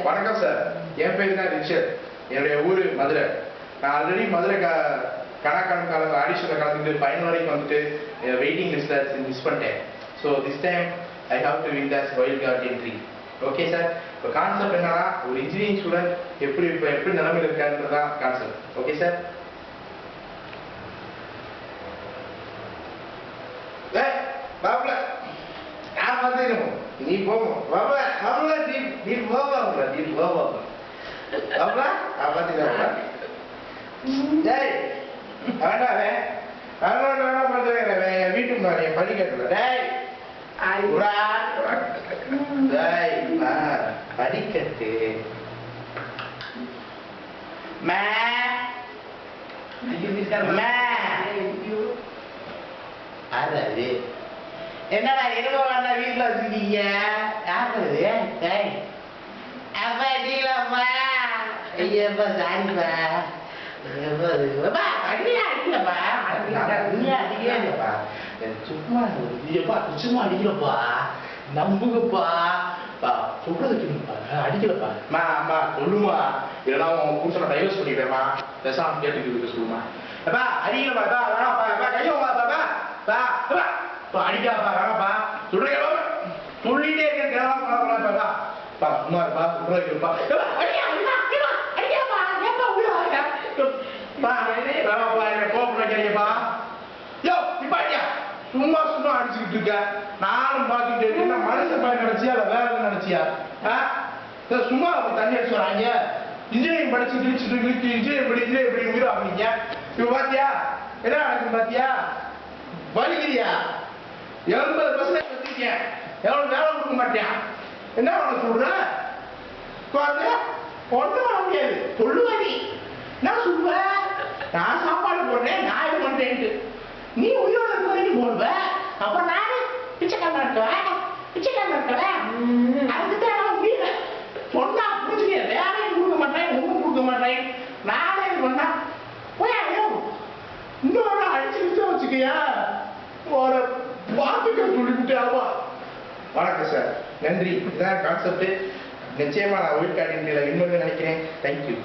வணக்கம் சார், என் பேர் தான் ரிச்சர்ட். என்னுடைய ஊர் மதுரை. நான் ஆல்ரெடி மதுரை கணக்கான காலம் ஆடிஷனில் கலந்துட்டு ஃபைனல் வரைக்கும் வந்துட்டு வெயிட்டிங் லிஸ்ட்டில் மிஸ் பண்ணிட்டேன். So this time I have to win this wild card entry. Okay sir, இப்போ கான்செப்ட் என்னன்னா, ஒரு இன்ஜினியரிங் ஸ்டூடெண்ட் எப்படி நிலைமையில் இருக்கான்றது தான் கான்செப்ட். Okay sir. பாபுல நான் பார்த்துக்கணும், நீ போவோம் பாபுல பாபுல நீ போவாங்க நீ போவாங்க பாபுல நான் பார்த்துக்கிறேன். டேய் வேண்டாவே வேண்டாம் பார்த்துக்கிறேன், வீட்டுக்கு நான் என் பள்ளி கட்டல. டேய் படிக்கட்டு அதாவது என்னடா இருபது வீட்டுல வச்சுக்கீங்க? யாருது? அப்பா அடிக்கலாம்ப்பா, ஐயப்பா சாரிப்பா, அடிக்கலப்பா அடிக்கலப்பா, சும்மா சும்மா அடிக்கலப்பா, நம்புங்கப்பா, சொல்றது அடிக்கலப்பா. அம்மா சொல்லுமா, இல்லைன்னா உன் புருஷனை டைவர்ஸ் பண்ணிக்கிறேம்மா, பேசாம கேட்டுக்கிட்டு சொல்லுமா. அப்பா அடிக்கலப்பா, வேணாப்பா, கையோப்பா அடிக்காப்பா, வேணாப்பா சொல்றீங்க, சொல்லிட்டே இருக்கேன். சும்மா இருப்பா, சொல்றீங்கப்பா, சும்மா சும்மா அடிச்சுக்கிட்டு இருக்க. நானும் பார்த்துட்டு இருக்கேன், மனுஷன் பையன் நினைச்சியா இல்ல வேற எதுவும் நினைச்சியா? சும்மா தண்ணி அடிச்சு வராங்க. இன்ஜினியரிங் படிச்சுட்டு இன்ஜினியரிங் எப்படி உயிரா அப்படிங்க. இப்ப பாத்தியா என்ன நடக்குது? பாத்தியா வலிக்கிறியா? 80% வச்சிருக்கேன், எவ்வளவு வேலை கொடுக்க மாட்டேன். என்ன பண்ண சொல்ற? ஒண்ணு வர முடியாது. சொல்லுவ நீ என்ன சொல்லுவ? நான் சாப்பாடு போடுறேன், நான் இது பண்றேன்ட்டு நீ உயிரோட இருக்க வரைக்கும் போடுவ. அப்ப நானு பிச்சைக்காரன் இருக்கவேன். அதுக்குதான் முடியல. சொன்னா புரிஞ்சுக்க, வேலையும் கொடுக்க மாட்டேன், ஒன்றும் கொடுக்க மாட்டேன். நானே இது பண்ணா இன்னொரு அடிச்சு வச்சுக்கையா ஒரு வார்த்தைக்கு சொல்லிவிட்டாவா. வணக்கம் சார், நன்றி. இதுதான் கான்செப்ட். நிச்சயமா நான் ஒயிட் கார்டு என்ட்ரியில் வின் பண்ண நினைக்கிறேன். தேங்க்யூ.